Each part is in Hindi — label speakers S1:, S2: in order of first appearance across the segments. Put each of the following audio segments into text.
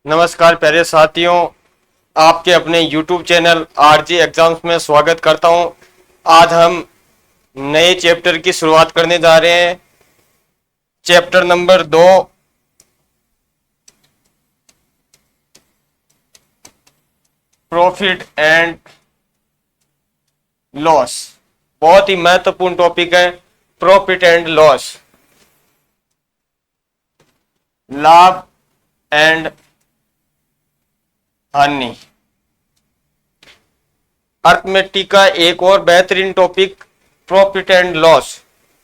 S1: नमस्कार प्यारे साथियों, आपके अपने YouTube चैनल आरजी एग्जाम्स में स्वागत करता हूं। आज हम नए चैप्टर की शुरुआत करने जा रहे हैं। Chapter number 2, profit and loss. बहुत ही महत्वपूर्ण टॉपिक है प्रॉफिट एंड लॉस, लाभ एंड हानि। अर्थमेटिक का एक और बेहतरीन टॉपिक प्रॉफिट एंड लॉस,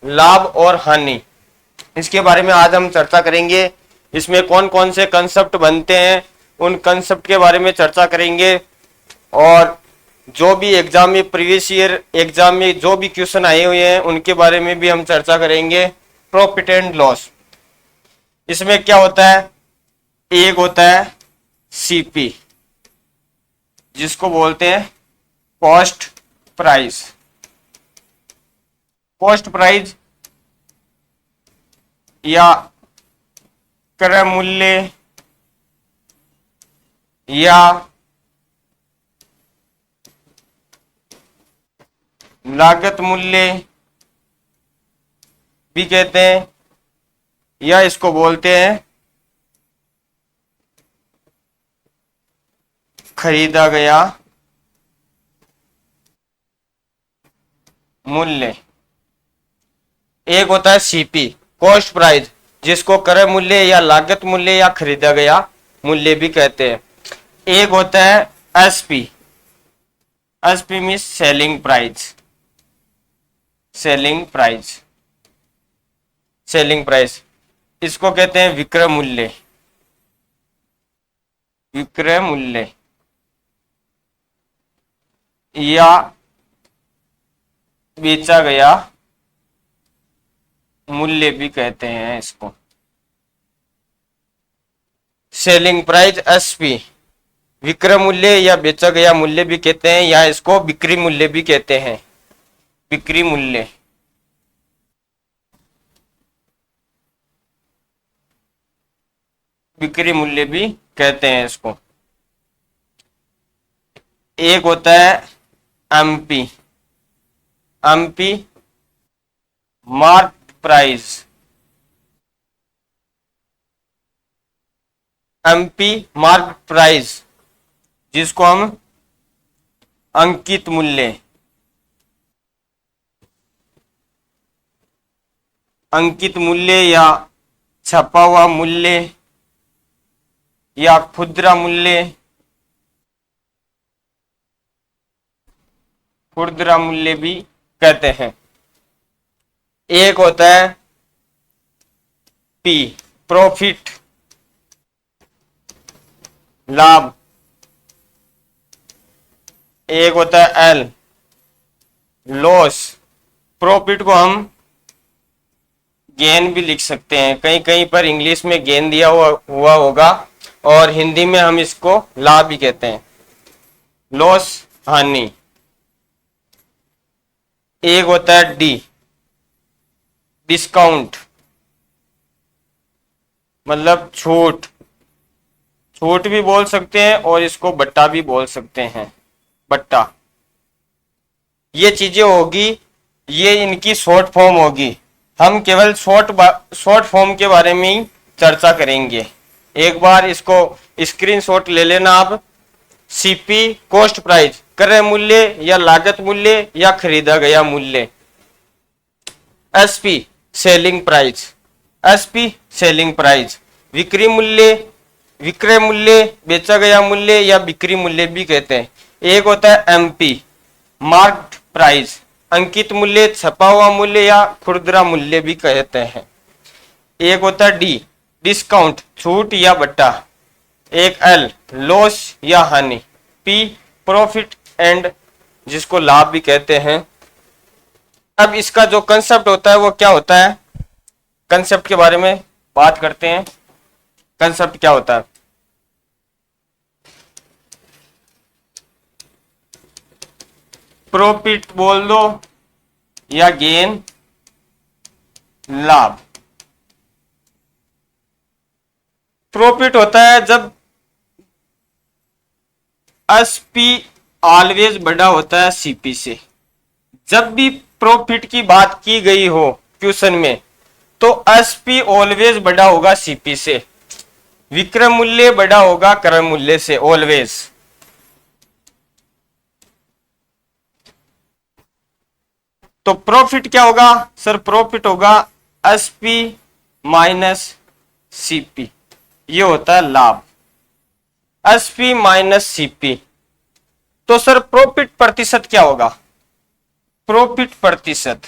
S1: लाभ और हानि। इसके बारे में आज हम चर्चा करेंगे। इसमें कौन कौन से कंसेप्ट बनते हैं उन कंसेप्ट के बारे में चर्चा करेंगे, और जो भी एग्जाम में प्रीवियस ईयर एग्जाम में जो भी क्वेश्चन आए हुए हैं उनके बारे में भी हम चर्चा करेंगे। प्रॉफिट एंड लॉस, इसमें क्या होता है? एक होता है सीपी, जिसको बोलते हैं कॉस्ट प्राइस। कॉस्ट प्राइस या क्रय मूल्य या लागत मूल्य भी कहते हैं, या इसको बोलते हैं खरीदा गया मूल्य। एक होता है सीपी, कॉस्ट प्राइस, जिसको क्रय मूल्य या लागत मूल्य या खरीदा गया मूल्य भी कहते हैं। एक होता है SP. SP means selling price. Selling price, selling price, इसको कहते हैं विक्रय मूल्य। विक्रय मूल्य या बेचा गया मूल्य भी कहते हैं इसको। सेलिंग प्राइस एसपी, विक्रय मूल्य या बेचा गया मूल्य भी कहते हैं, या इसको बिक्री मूल्य भी कहते हैं। बिक्री मूल्य, बिक्री मूल्य भी कहते हैं इसको। एक होता है MP. MP mark price. MP mark price, जिसको हम अंकित मूल्य, अंकित मूल्य या छपा हुआ मूल्य या खुदरा मूल्य, खुदरा मूल्य भी कहते हैं। एक होता है पी, प्रॉफिट, लाभ। एक होता है एल, लॉस। प्रॉफिट को हम गेन भी लिख सकते हैं, कहीं कहीं पर इंग्लिश में गेन दिया हुआ होगा और हिंदी में हम इसको लाभ भी कहते हैं। लॉस, हानि। एक होता है डी, डिस्काउंट, मतलब छूट। छूट भी बोल सकते हैं और इसको बट्टा भी बोल सकते हैं, बट्टा। ये चीजें होगी, ये इनकी शॉर्ट फॉर्म होगी। हम केवल शॉर्ट फॉर्म के बारे में ही चर्चा करेंगे। एक बार इसको स्क्रीनशॉट ले लेना आप। सीपी कॉस्ट प्राइस, क्रय मूल्य या लागत मूल्य या खरीदा गया मूल्य। SP selling price. SP selling price, विक्री मूल्य, विक्रय मूल्य, बेचा गया मूल्य या बिक्री मूल्य भी कहते हैं। एक होता है एमपी मार्क्ड प्राइस, अंकित मूल्य, छपा हुआ मूल्य या खुदरा मूल्य भी कहते हैं। एक होता है डी, डिस्काउंट, छूट या बट्टा। एक एल, लॉस या हानि। पी, प्रॉफिट एंड, जिसको लाभ भी कहते हैं। अब इसका जो कंसेप्ट होता है वो क्या होता है, कंसेप्ट के बारे में बात करते हैं। कंसेप्ट क्या होता है? प्रॉफिट बोल दो या गेन, लाभ। प्रॉफिट होता है जब एसपी ऑलवेज बड़ा होता है सीपी से। जब भी प्रॉफिट की बात की गई हो क्वेश्चन में तो एसपी ऑलवेज बड़ा होगा सीपी से, विक्रय मूल्य बड़ा होगा क्रय मूल्य से ऑलवेज। तो प्रॉफिट क्या होगा सर? प्रॉफिट होगा एसपी माइनस सीपी, ये होता है लाभ, एसपी माइनस सीपी। तो सर प्रॉफिट प्रतिशत क्या होगा? प्रॉफिट प्रतिशत,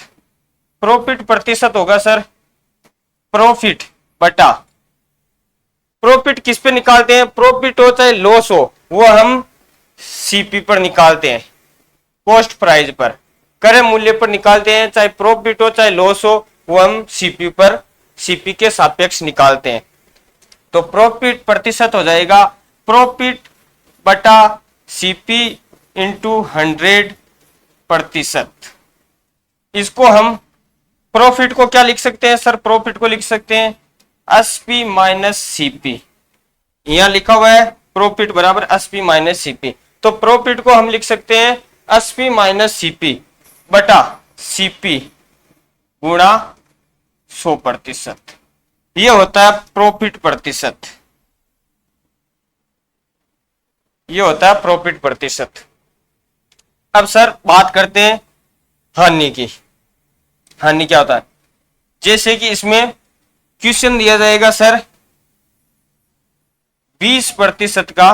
S1: प्रॉफिट प्रतिशत होगा सर प्रॉफिट बटा, प्रॉफिट किस पे निकालते हैं? प्रॉफिट हो चाहे लॉस हो वो हम सीपी पर निकालते हैं, कॉस्ट प्राइस पर, क्रय मूल्य पर निकालते हैं। चाहे प्रॉफिट हो चाहे लॉस हो वो हम सीपी पर, सीपी के सापेक्ष निकालते हैं। तो प्रॉफिट प्रतिशत हो जाएगा प्रॉफिट बटा सीपी इंटू 100%। इसको हम प्रॉफिट को क्या लिख सकते हैं सर? प्रॉफिट को लिख सकते हैं एसपी माइनस सीपी, यहां लिखा हुआ है प्रॉफिट बराबर एसपी माइनस सीपी। तो प्रॉफिट को हम लिख सकते हैं एसपी माइनस सीपी बटा सीपी गुणा 100%, ये होता है प्रॉफिट प्रतिशत, ये होता है प्रॉफिट प्रतिशत। अब सर बात करते हैं हानि की। हानि क्या होता है? जैसे कि इसमें क्वेश्चन दिया जाएगा सर 20% का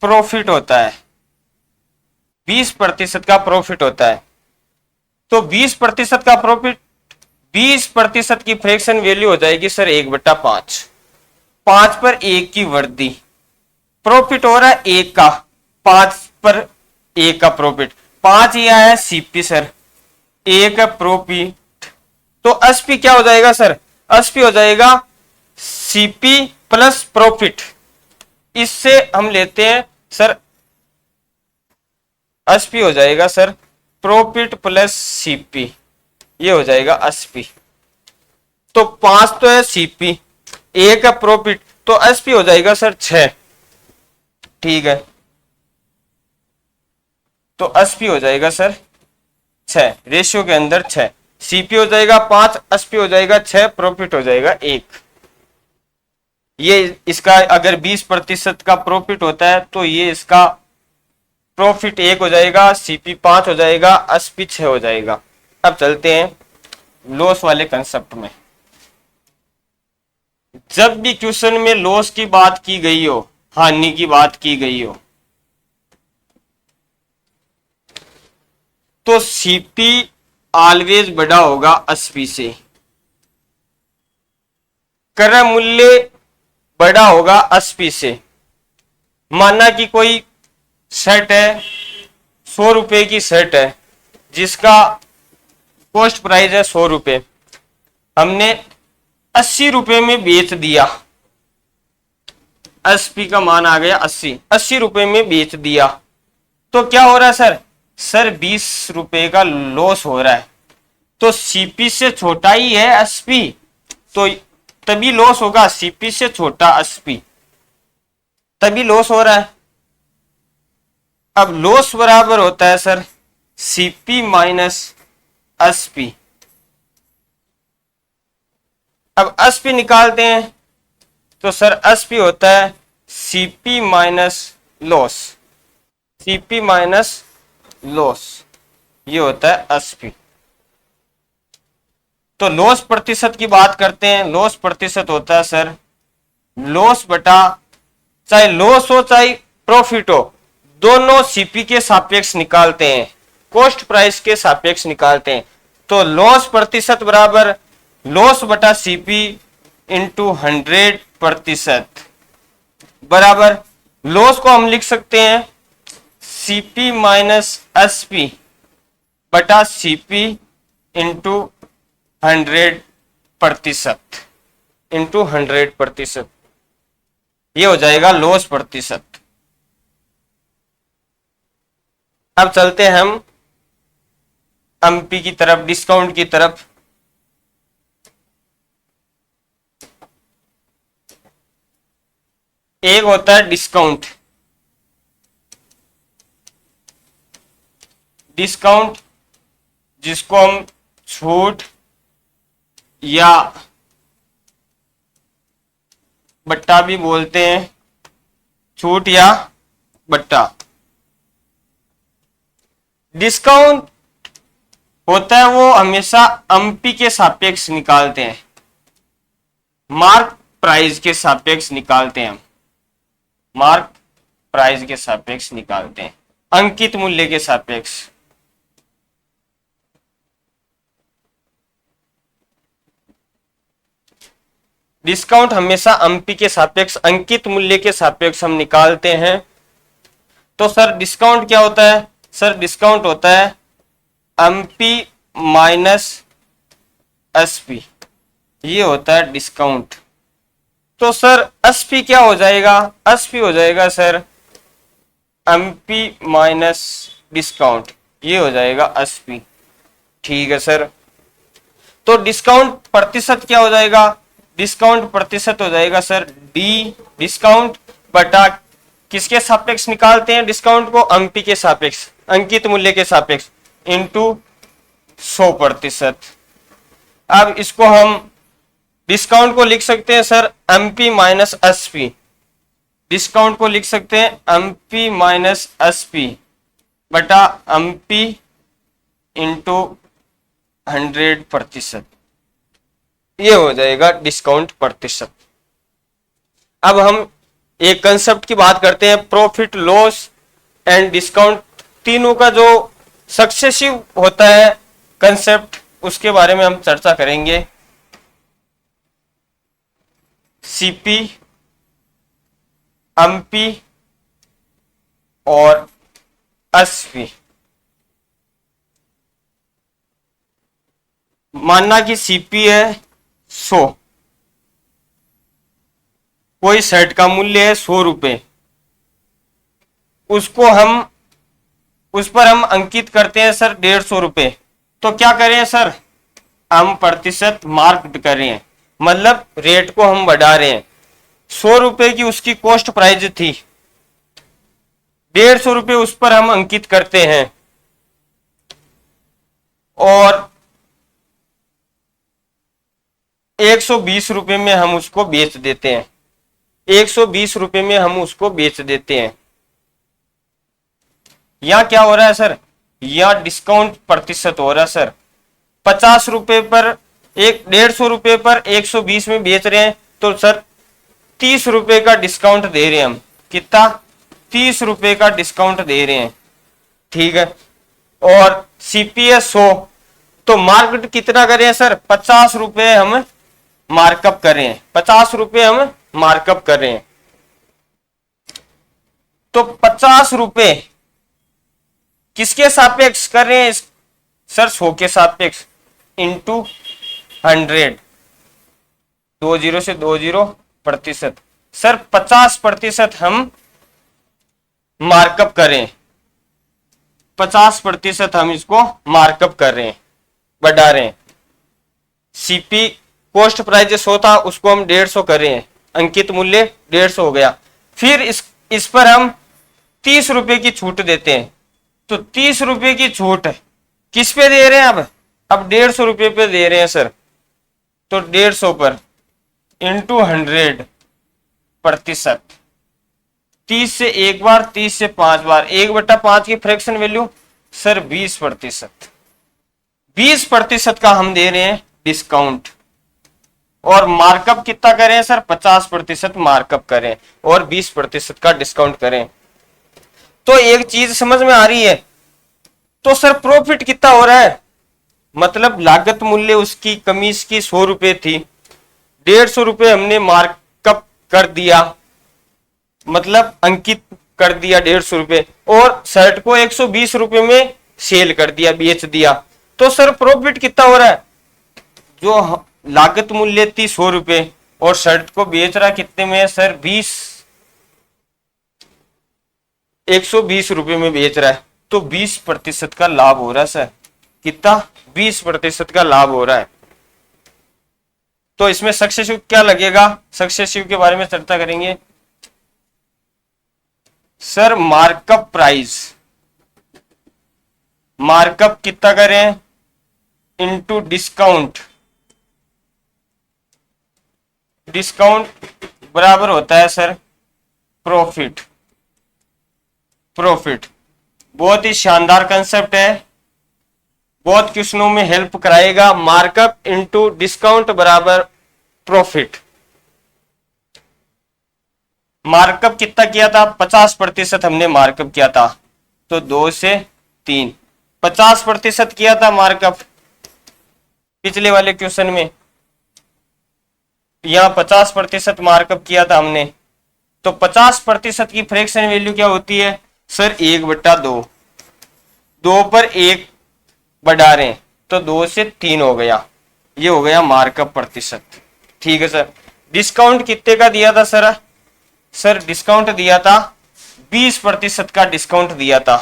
S1: प्रॉफिट होता है, 20% का प्रॉफिट होता है। तो 20% का प्रॉफिट, 20% की फ्रैक्शन वैल्यू हो जाएगी सर 1/5, 5 पर 1 की वृद्धि। प्रॉफिट हो रहा है 1 का, 5 पर 1 का प्रॉफिट, 5 ये आया सीपी सर, 1 प्रॉफिट। तो एसपी क्या हो जाएगा सर? एसपी हो जाएगा सीपी प्लस प्रॉफिट। इससे हम लेते हैं सर एसपी हो जाएगा सर प्रॉफिट प्लस सीपी, ये हो जाएगा एसपी। तो 5 तो है सीपी, 1 है प्रॉफिट, तो एसपी हो जाएगा सर 6। ठीक है, तो एसपी हो जाएगा सर 6, रेशियो के अंदर 6, सीपी हो जाएगा 5, एसपी हो जाएगा 6, प्रॉफिट हो जाएगा 1। ये इसका अगर 20% का प्रॉफिट होता है तो ये इसका प्रॉफिट 1 हो जाएगा, सीपी 5 हो जाएगा, एसपी 6 हो जाएगा। अब चलते हैं लॉस वाले कंसेप्ट में। जब भी क्वेश्चन में लॉस की बात की गई हो, हानि की बात की गई हो, तो सीपी ऑलवेज बड़ा होगा एसपी से, क्रय मूल्य बड़ा होगा एसपी से। माना कि कोई शर्ट है, 100 रुपए की शर्ट है जिसका कॉस्ट प्राइस है 100 रुपए, हमने 80 रुपए में बेच दिया, एसपी का मान आ गया 80 रुपए में बेच दिया। तो क्या हो रहा है सर? सर 20 रुपए का लॉस हो रहा है। तो सीपी से छोटा ही है एसपी, तो तभी लॉस होगा, सीपी से छोटा एसपी तभी लॉस हो रहा है। अब लॉस बराबर होता है सर सीपी माइनस एसपी। अब एसपी निकालते हैं तो सर एसपी होता है CP minus loss, CP minus loss, ये होता है एसपी। तो लॉस प्रतिशत की बात करते हैं। लॉस प्रतिशत होता है सर लॉस बटा, चाहे लॉस हो चाहे प्रॉफिट हो, दोनों सीपी के सापेक्ष निकालते हैं, कॉस्ट प्राइस के सापेक्ष निकालते हैं। तो लॉस प्रतिशत बराबर लॉस बटा सीपी इंटू 100% बराबर लॉस को हम लिख सकते हैं सीपी माइनस एसपी बटा सीपी इंटू 100%, इंटू 100%, ये हो जाएगा लॉस प्रतिशत। अब चलते हैं हम एमपी की तरफ, डिस्काउंट की तरफ। एक होता है डिस्काउंट, डिस्काउंट जिसको हम छूट या बट्टा भी बोलते हैं, छूट या बट्टा। डिस्काउंट होता है वो हमेशा एमपी के सापेक्ष निकालते हैं, मार्क प्राइस के सापेक्ष निकालते हैं हम, मार्क प्राइस के सापेक्ष निकालते हैं, अंकित मूल्य के सापेक्ष। डिस्काउंट हमेशा एमपी के सापेक्ष, अंकित मूल्य के सापेक्ष हम निकालते हैं। तो सर डिस्काउंट क्या होता है? सर डिस्काउंट होता है एमपी माइनस एसपी, ये होता है डिस्काउंट। तो सर एसपी क्या हो जाएगा? एसपी हो जाएगा सर एमपी माइनस डिस्काउंट, ये हो जाएगा एसपी। ठीक है सर। तो डिस्काउंट प्रतिशत क्या हो जाएगा? डिस्काउंट प्रतिशत हो जाएगा सर डी डिस्काउंट बटा किसके सापेक्ष निकालते हैं डिस्काउंट को? एमपी के सापेक्ष, अंकित मूल्य के सापेक्ष, इंटू 100%। अब इसको हम डिस्काउंट को लिख सकते हैं sir MP minus SP, discount को लिख सकते हैं एमपी माइनस एसपी बटा एमपी इंटू 100%, ये हो जाएगा डिस्काउंट प्रतिशत। अब हम एक कंसेप्ट की बात करते हैं, प्रॉफिट लॉस एंड डिस्काउंट, तीनों का जो सक्सेसिव होता है कंसेप्ट, उसके बारे में हम चर्चा करेंगे। सीपी, एमपी और एसपी। मानना कि सीपी है 100, कोई शर्ट का मूल्य है 100 रुपए, उसको हम उस पर हम अंकित करते हैं सर 150 रुपए। तो क्या करें सर? हम प्रतिशत मार्क कर रहे हैं, मतलब रेट को हम बढ़ा रहे हैं। 100 रुपए की उसकी कॉस्ट प्राइस थी, 150 रुपए उस पर हम अंकित करते हैं और 120 रुपए में हम उसको बेच देते हैं, 120 रुपए में हम उसको बेच देते हैं। यहां क्या हो रहा है सर? यहां डिस्काउंट प्रतिशत हो रहा है सर। 50 रुपए पर 150 रुपए पर 120 में बेच रहे हैं, तो सर 30 रुपए का डिस्काउंट दे रहे हैं हम। कितना? 30 रुपए का डिस्काउंट दे रहे हैं। ठीक है। और सीपीएस 100, तो मार्केट कितना करें सर? 50 रुपए हम मार्कअप कर रहे हैं, 50 रुपए हम मार्कअप कर रहे हैं। तो 50 रुपए किसके सापेक्ष कर रहे हैं सर? 100 के सापेक्ष, इंटू 100, 20 से 20% सर 50% हम मार्कअप करें, 50% हम इसको मार्कअप कर रहे हैं, बढ़ा रहे हैं। सीपी कॉस्ट प्राइस 100 था, उसको हम 150 कर रहे हैं, अंकित मूल्य 150 हो गया। फिर इस पर हम 30 रुपए की छूट देते हैं। तो 30 रुपए की छूट किस पे दे रहे हैं? अब 150 रुपए पे दे रहे हैं सर। तो 150 पर इंटू 100%, 30 से एक बार, 30 से 5 बार, 1/5 की फ्रैक्शन वैल्यू सर 20%। 20% का हम दे रहे हैं डिस्काउंट, और मार्कअप कितना करें सर? 50% मार्कअप करें और 20% का डिस्काउंट करें। तो एक चीज समझ में आ रही है। तो सर प्रॉफिट कितना हो रहा है? मतलब लागत मूल्य उसकी कमीज की 100 रुपए थी, 150 रुपए हमने मार्कअप कर दिया, मतलब अंकित कर दिया 150 रुपए, और शर्ट को 120 रुपए में सेल कर दिया, बेच दिया। तो सर प्रॉफिट कितना हो रहा है? जो लागत मूल्य थी 100 रुपए और शर्ट को बेच रहा कितने में है सर? 120 रुपए में बेच रहा है। तो 20% का लाभ हो रहा है सर। कितना? 20% का लाभ हो रहा है। तो इसमें सक्सेसिव क्या लगेगा? सक्सेसिव के बारे में चर्चा करेंगे सर। मार्कअप प्राइस मार्कअप कितना करें इनटू डिस्काउंट, डिस्काउंट बराबर होता है सर प्रॉफिट। प्रॉफिट बहुत ही शानदार कंसेप्ट है, बहुत क्वेश्चनों में हेल्प कराएगा। मार्कअप इनटू डिस्काउंट बराबर प्रॉफिट। मार्कअप कितना किया था 50% हमने मार्कअप किया था, तो 2 से 3 50% किया था मार्कअप पिछले वाले क्वेश्चन में। यहां 50% मार्कअप किया था हमने, तो 50% की फ्रैक्शन वैल्यू क्या होती है सर 1/2। 2 पर 1 बढ़ा रहे हैं तो 2 से 3 हो गया, ये हो गया मार्कअप प्रतिशत। ठीक है सर। डिस्काउंट कितने का दिया था सर? सर डिस्काउंट दिया था 20% का डिस्काउंट दिया था।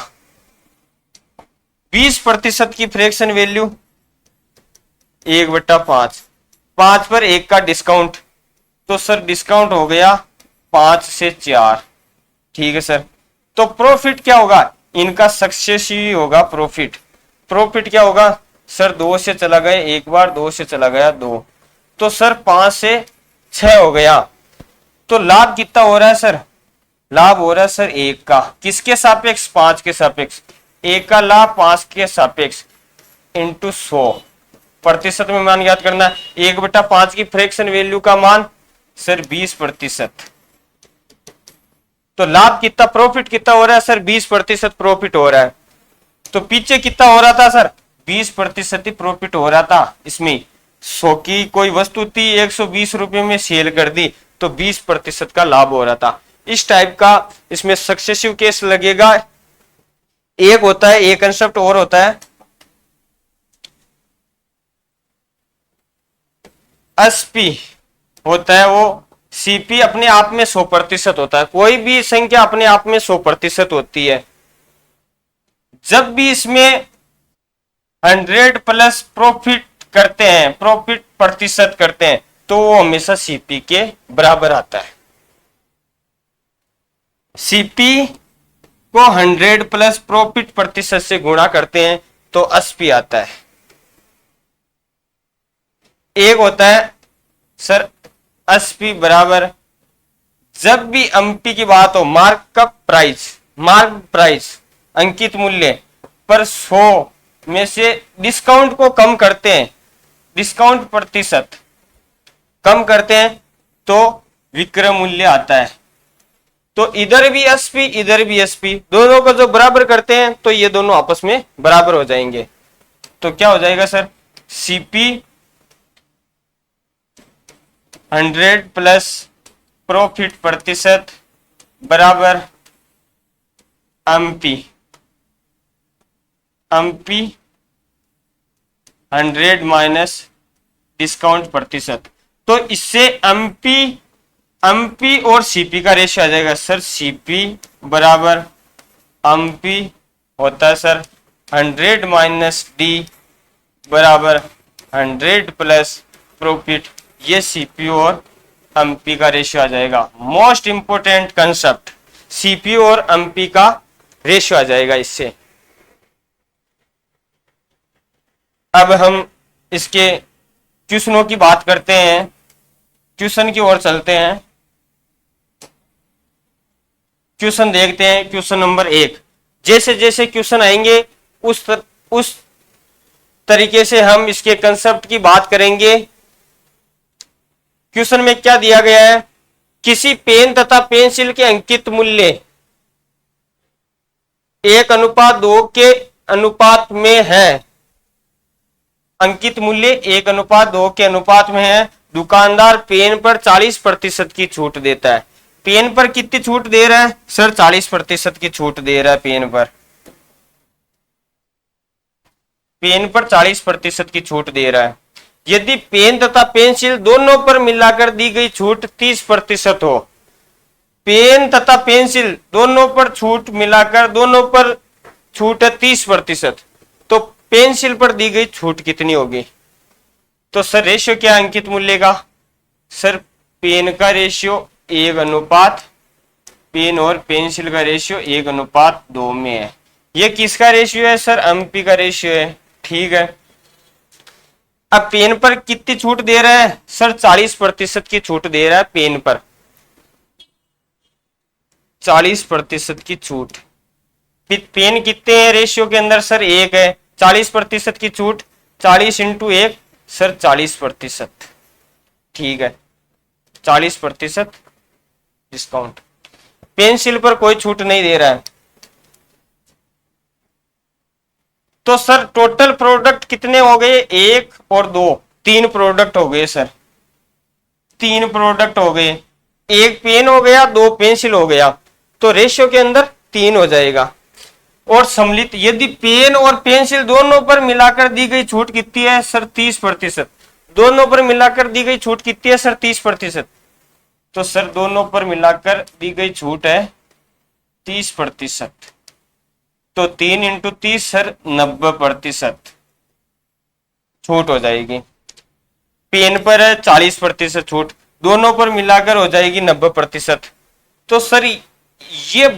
S1: 20% की फ्रैक्शन वैल्यू 1/5, 5 पर 1 का डिस्काउंट, तो सर डिस्काउंट हो गया 5 से 4। ठीक है सर। तो प्रॉफिट क्या होगा इनका, सक्सेस ही होगा प्रॉफिट। प्रॉफिट क्या होगा सर 2 से चला गया एक बार, 2 से चला गया 2, तो सर 5 से 6 हो गया। तो लाभ कितना हो रहा है सर? लाभ हो रहा है सर 1 का, किसके सापेक्ष? 5 के सापेक्ष। 1 का लाभ 5 के सापेक्ष इंटू 100। प्रतिशत में मान याद करना है। 1/5 की फ्रैक्शन वैल्यू का मान सर 20%। तो लाभ कितना, प्रॉफिट कितना हो रहा है सर? 20% प्रॉफिट हो रहा है। तो पीछे कितना हो रहा था सर? 20% ही प्रॉफिट हो रहा था इसमें। 100 की कोई वस्तु थी, 120 रुपए में सेल कर दी, तो 20% का लाभ हो रहा था। इस टाइप का इसमें सक्सेसिव केस लगेगा। एक होता है, एक कंसेप्ट और होता है एसपी होता है, वो सीपी अपने आप में 100% होता है। कोई भी संख्या अपने आप में 100% होती है। जब भी इसमें 100 प्लस प्रॉफिट करते हैं, प्रॉफिट प्रतिशत करते हैं, तो वो हमेशा सीपी के बराबर आता है। सीपी को 100 प्लस प्रॉफिट प्रतिशत से गुणा करते हैं तो एसपी आता है। एक होता है सर एसपी बराबर, जब भी एमपी की बात हो, मार्कअप प्राइस, मार्क प्राइस अंकित मूल्य पर 100 में से डिस्काउंट को कम करते हैं, डिस्काउंट प्रतिशत कम करते हैं तो विक्रय मूल्य आता है। तो इधर भी एसपी इधर भी एसपी, दोनों को जो बराबर करते हैं तो ये दोनों आपस में बराबर हो जाएंगे। तो क्या हो जाएगा सर? सीपी 100 प्लस प्रॉफिट प्रतिशत बराबर एमपी, एमपी 100 माइनस डिस्काउंट प्रतिशत। तो इससे एमपी, एमपी और सीपी का रेशियो आ जाएगा सर। सीपी बराबर एमपी होता है सर 100 माइनस डी बराबर 100 प्लस प्रॉफिट। ये सीपी और एमपी का रेशियो आ जाएगा। मोस्ट इंपोर्टेंट कंसेप्ट, सीपी और एमपी का रेशियो आ जाएगा इससे। अब हम इसके क्वेश्चनों की बात करते हैं, क्वेश्चन की ओर चलते हैं। क्वेश्चन देखते हैं। क्वेश्चन नंबर 1, जैसे जैसे क्वेश्चन आएंगे उस तरीके से हम इसके कंसेप्ट की बात करेंगे। क्वेश्चन में क्या दिया गया है? किसी पेन तथा पेंसिल के अंकित मूल्य 1:2 के अनुपात में है। अंकित मूल्य 1:2 के अनुपात में है। दुकानदार पेन पर 40% की छूट देता है। पेन पर कितनी छूट दे रहा है सर? 40% की छूट दे रहा है पेन पर। पेन पर 40% की छूट दे रहा है। यदि पेन तथा पेंसिल दोनों पर मिलाकर दी गई छूट 30% हो, पेन तथा पेंसिल दोनों पर छूट मिलाकर दोनों पर छूट है 30%, तो पेंसिल पर दी गई छूट कितनी होगी? तो सर रेशियो क्या है अंकित मूल्य का? सर पेन का रेशियो 1 अनुपात, पेन और पेंसिल का रेशियो 1:2 में है। ये किसका रेशियो है सर? एमपी का रेशियो है। ठीक है, अब पेन पर कितनी छूट दे रहा है सर? 40% की छूट दे रहा है पेन पर, 40% की छूट। पेन कितने हैं रेशियो के अंदर सर? 1 है। 40% की छूट, 40 इंटू 1 सर 40%। ठीक है, 40% डिस्काउंट। पेंसिल पर कोई छूट नहीं दे रहा है। तो सर टोटल प्रोडक्ट कितने हो गए? 1 और 2, 3 प्रोडक्ट हो गए सर, 3 प्रोडक्ट हो गए। 1 पेन हो गया, 2 पेंसिल हो गया, तो रेशियो के अंदर 3 हो जाएगा। और सम्मिलित यदि पेन और पेंसिल दोनों पर मिलाकर दी गई छूट कितनी है सर? 30%। दोनों पर मिलाकर दी गई छूट कितनी है सर? 30%। तो सर दोनों पर मिलाकर दी गई छूट है 30%। तो 3 इंटू 30 सर 90% छूट हो जाएगी। पेन पर है 40% छूट, दोनों पर मिलाकर हो जाएगी 90%। तो सर ये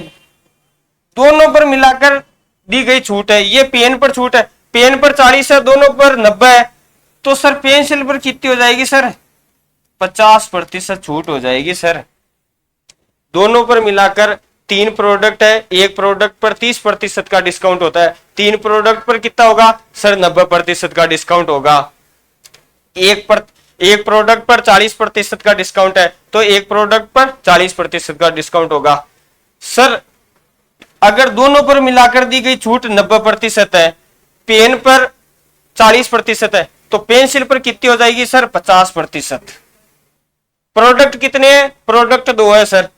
S1: दोनों पर मिलाकर दी गई छूट है, ये पेन पर छूट है, पेन पर 40 है, दोनों पर 90 है, तो सर पेंसिल पर कितनी हो जाएगी सर? 50% छूट हो जाएगी सर। दोनों पर मिलाकर 3 प्रोडक्ट है, एक प्रोडक्ट पर 30% का डिस्काउंट होता है, 3 प्रोडक्ट पर कितना होगा सर? 90% का डिस्काउंट होगा। एक प्रोडक्ट पर 40% का डिस्काउंट है, तो एक प्रोडक्ट पर 40% का डिस्काउंट होगा। सर अगर दोनों पर मिलाकर दी गई छूट 90% है, पेन पर 40% है, तो पेंसिल पर कितनी हो जाएगी सर? 50%। प्रोडक्ट कितने हैं? प्रोडक्ट 2 है सर,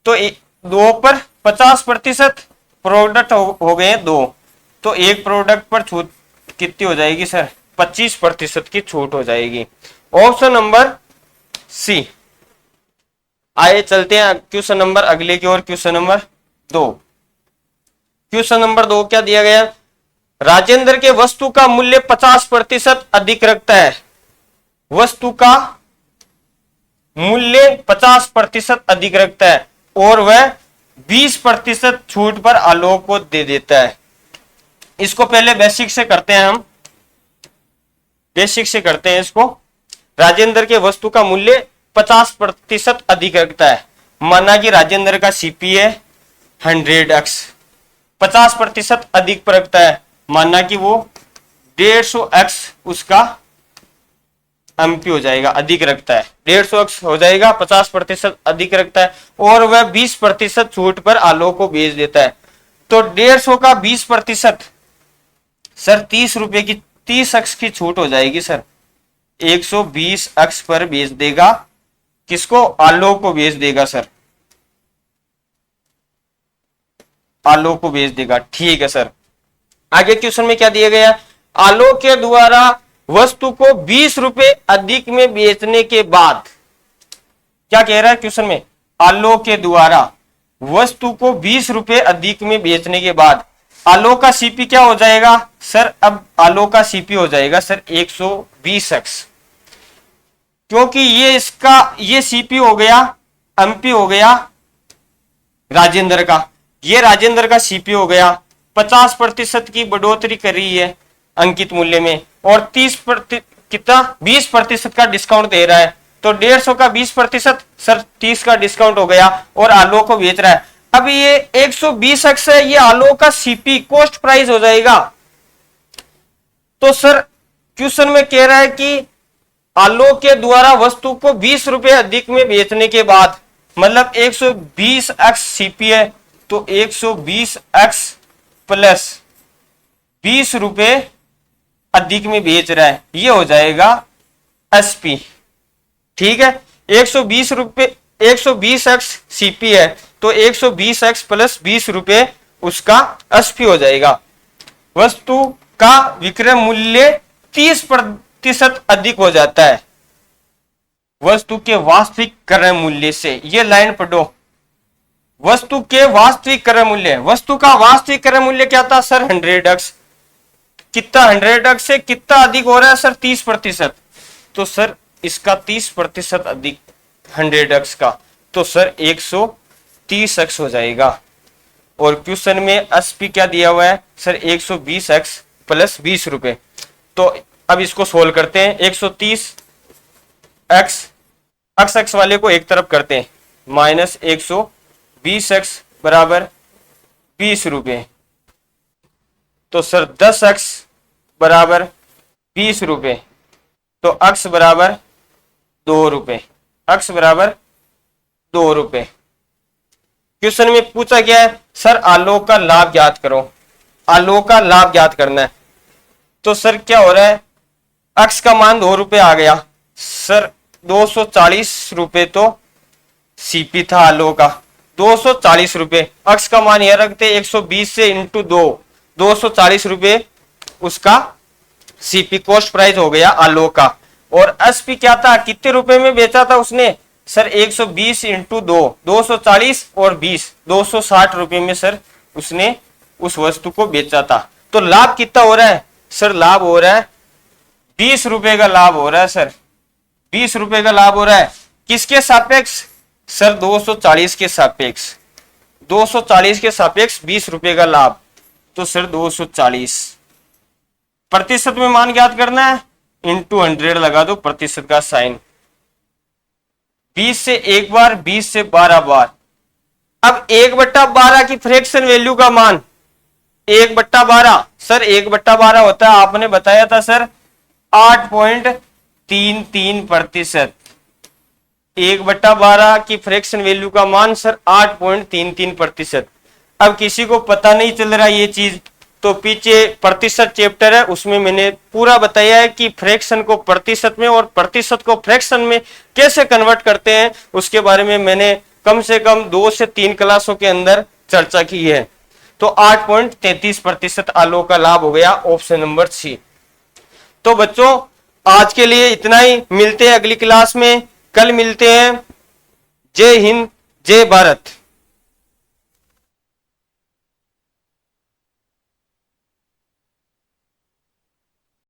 S1: तो 2 पर 50% प्रोडक्ट हो गए 2, तो एक प्रोडक्ट पर छूट कितनी हो जाएगी सर? 25% की छूट हो जाएगी। Option number C. आइए चलते हैं क्वेश्चन नंबर अगले की ओर, क्वेश्चन नंबर 2। क्वेश्चन नंबर 2 क्या दिया गया? राजेंद्र के वस्तु का मूल्य 50% अधिक रखता है। वस्तु का मूल्य 50% अधिक रखता है और वह 20% छूट पर आलोक को दे देता है। इसको पहले बेसिक से करते हैं हम, बेसिक से करते हैं इसको। राजेंद्र के वस्तु का मूल्य 50% अधिक रखता है। माना कि राजेंद्र का सीपी है 100x, 50% अधिक पर रखता है, माना कि वो 150x उसका एमपी हो जाएगा, अधिक रखता है, 150x हो जाएगा, 50% अधिक रखता है और वह 20% छूट पर आलोक को बेच देता है। तो 150 का 20% सर 30 रुपए की 30x की छूट हो जाएगी सर। 120x पर बेच देगा, किसको? आलोक को बेच देगा सर, आलोक को बेच देगा। ठीक है सर, आगे क्वेश्चन में क्या दिया गया? आलोक के द्वारा वस्तु को 20 रुपए अधिक में बेचने के बाद, क्या कह रहा है क्वेश्चन में? आलोक के द्वारा वस्तु को 20 रुपए अधिक में बेचने के बाद आलोक का सीपी क्या हो जाएगा सर? अब आलोक का सीपी हो जाएगा सर 120x, क्योंकि ये सीपी हो गया, एमपी हो गया राजेंद्र का, ये राजेंद्र का सीपी हो गया। 50% की बढ़ोतरी कर रही है अंकित मूल्य में और 20% का डिस्काउंट दे रहा है, तो 150 का 20% सर 30 का डिस्काउंट हो गया और आलोक को बेच रहा है। अब ये 120x है, ये आलोक का सीपी कॉस्ट प्राइस हो जाएगा। तो सर क्वेश्चन में कह रहा है कि आलोक के द्वारा वस्तु को 20 रुपए अधिक में बेचने के बाद, मतलब 120x सीपी है, तो 120x प्लस 20 रुपए अधिक में बेच रहा है, ये हो जाएगा एसपी। ठीक है, 120x सीपी है, तो 120x प्लस 20 रुपए उसका एसपी हो जाएगा। वस्तु का विक्रय मूल्य 30% अधिक हो जाता है वस्तु के वास्तविक क्रय मूल्य से। ये लाइन पढ़ो, वस्तु के वास्तविक क्रय मूल्य, वस्तु का वास्तविक क्रय मूल्य क्या था सर? 100x। कितना 100x से कितना अधिक हो रहा है सर? 30%। तो सर इसका 30% अधिक 100x का, तो सर 130x हो जाएगा। और क्वेश्चन में एसपी क्या दिया हुआ है सर 120x प्लस 20 रुपए। तो अब इसको सोल्व करते हैं। 130x x वाले को एक तरफ करते हैं माइनस 120x बराबर 20 रुपए। तो सर 10x बराबर 20 रुपए, तो x बराबर 2 रुपए, x बराबर 2 रुपए। क्वेश्चन में पूछा गया है सर आलोक का लाभ ज्ञात करो, आलोक का लाभ ज्ञात करना है। तो सर क्या हो रहा है, x का मान 2 रुपए आ गया सर, 240 रुपए तो सीपी था आलोक का, 240 रुपए। x का मान यह रखते 120 से इंटू 240 रुपए उसका सीपी कॉस्ट प्राइस हो गया आलोक का। और एसपी क्या था, कितने रुपए में बेचा था उसने सर 120 इंटू 240 और 20 260 रुपए में सर उसने उस वस्तु को बेचा था। तो लाभ कितना हो रहा है सर, लाभ हो रहा है 20 रुपए का लाभ हो रहा है सर, 20 रुपए का लाभ हो रहा है। किसके सापेक्ष सर 240 के सापेक्ष, 240 के सापेक्ष 20 रुपए का लाभ। तो सर 240 प्रतिशत में मान ज्ञात करना है, इंटू 100 लगा दो प्रतिशत का साइन, 20 से एक बार 20 से 12 बार। अब 1/12 की फ्रैक्शन वैल्यू का मान 1/12 सर 1/12 होता है, आपने बताया था सर 8.33%। 1/12 की फ्रैक्शन वैल्यू का मान सर 8.33%। अब किसी को पता नहीं चल रहा ये चीज, तो पीछे प्रतिशत चैप्टर है उसमें मैंने पूरा बताया है कि फ्रैक्शन को प्रतिशत में और प्रतिशत को फ्रैक्शन में कैसे कन्वर्ट करते हैं, उसके बारे में मैंने कम से कम 2 से 3 क्लासों के अंदर चर्चा की है। तो 8.33% आलोक का लाभ हो गया, ऑप्शन नंबर सी। तो बच्चों आज के लिए इतना ही, मिलते हैं अगली क्लास में, कल मिलते हैं। जय हिंद, जय भारत।